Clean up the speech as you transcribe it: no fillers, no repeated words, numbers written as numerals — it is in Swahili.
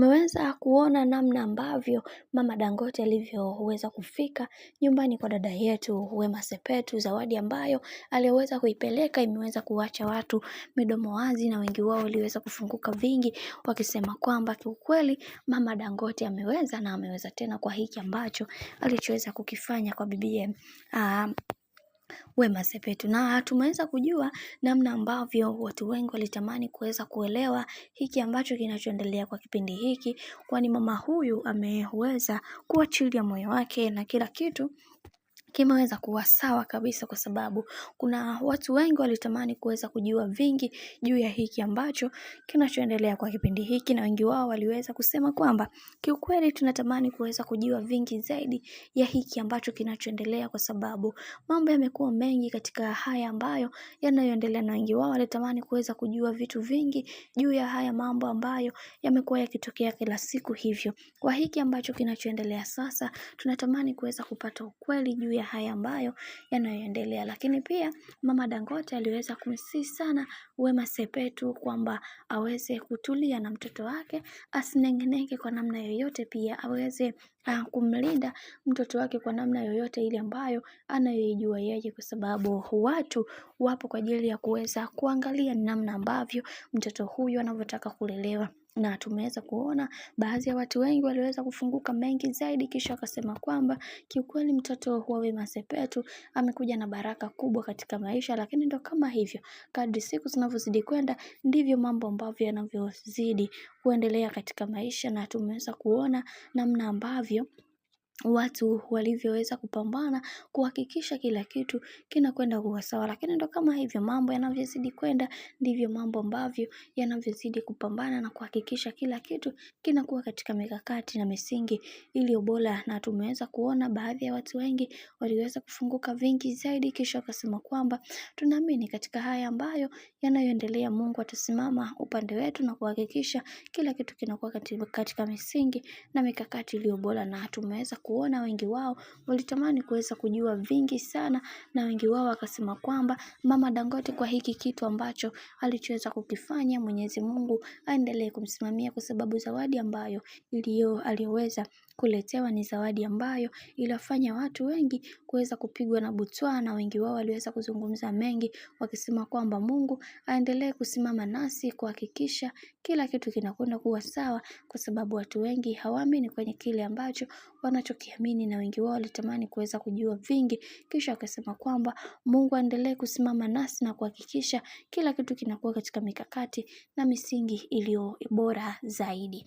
Umeweza kuona namna ambavyo mama Dangote alivyoweza kufika nyumbani kwa dada yetu Wema Sepetu. Zawadi ambayo aliweza kuipeleka imeweza kuacha watu midomo wazi, na wengi wao waliweza kufunguka vingi wakisema kwamba kiukweli mama Dangote ameweza tena kwa hiki ambacho alichoweza kukifanya kwa bibie Wema Sepetu. Na tumeweza kujua namna ambavyo watu wengi walitamani kuweza kuelewa hiki ambacho kinachoendelea kwa kipindi hiki, kwani mama huyu ameweza kuachilia moyo wake na kila kitu kimeweza kuwa sawa kabisa, kwa sababu kuna watu wengi walitamani kuweza kujua vingi juu ya hiki ambacho kinachoendelea kwa kipindi hiki, na wengi wao waliweza kusema kwamba kiukweli tunatamani kuweza kujua vingi zaidi ya hiki ambacho kinachoendelea, kwa sababu mambo yamekuwa mengi katika haya ambayo yanayoendelea, na wengi wao walitamani kuweza kujua vitu vingi juu ya haya mambo ambayo yamekuwa yakitokea kila siku. Hivyo kwa hiki ambacho kinachoendelea sasa, tunatamani kuweza kupata ukweli juu ya haya ambayo yanayoendelea. Lakini pia mama Dangote aliweza kumsihi sana Wema Sepetu kwamba aweze kutulia na mtoto wake, asinengeneke kwa namna yoyote, pia aweze kumlinda mtoto wake kwa namna yoyote ile ambayo anayoijua yeye, kwa sababu watu wapo kwa ajili ya kuweza kuangalia namna ambavyo mtoto huyu anavyotaka kulelewa. Na tumeweza kuona baadhi ya watu wengi waliweza kufunguka mengi zaidi, kisha wakasema kwamba kiukweli mtoto wa Wema Sepetu amekuja na baraka kubwa katika maisha. Lakini ndo kama hivyo, kadri siku zinavyozidi kwenda ndivyo mambo ambavyo yanavyozidi kuendelea katika maisha, na tumeweza kuona namna ambavyo watu walivyoweza kupambana kuhakikisha kila kitu kinakwenda kuwa sawa. Lakini ndo kama hivyo, mambo yanavyozidi kwenda ndivyo mambo ambavyo yanavyozidi kupambana na kuhakikisha kila kitu kinakuwa katika mikakati na misingi iliyo bora. Na tumeweza kuona baadhi ya watu wengi waliweza kufunguka vingi zaidi, kisha wakasema kwamba tunaamini katika haya ambayo yanayoendelea, Mungu atasimama upande wetu na kuhakikisha kila kitu kinakuwa katika misingi na mikakati iliyo bora. Na tumeweza kuona wengi wao walitamani kuweza kujua vingi sana, na wengi wao wakasema kwamba mama Dangote kwa hiki kitu ambacho alichoweza kukifanya, Mwenyezi Mungu aendelee kumsimamia, kwa sababu zawadi ambayo aliyoweza kuletewa ni zawadi ambayo ilifanya watu wengi kuweza kupigwa na butwaa, na wengi wao waliweza kuzungumza mengi wakisema kwamba Mungu aendelee kusimama nasi kuhakikisha kila kitu kinakwenda kuwa sawa, kwa sababu watu wengi hawaamini kwenye kile ambacho wanachokiamini, na wengi wao walitamani kuweza kujua vingi, kisha wakasema kwamba Mungu aendelee kusimama nasi na kuhakikisha kila kitu kinakuwa katika mikakati na misingi iliyo bora zaidi.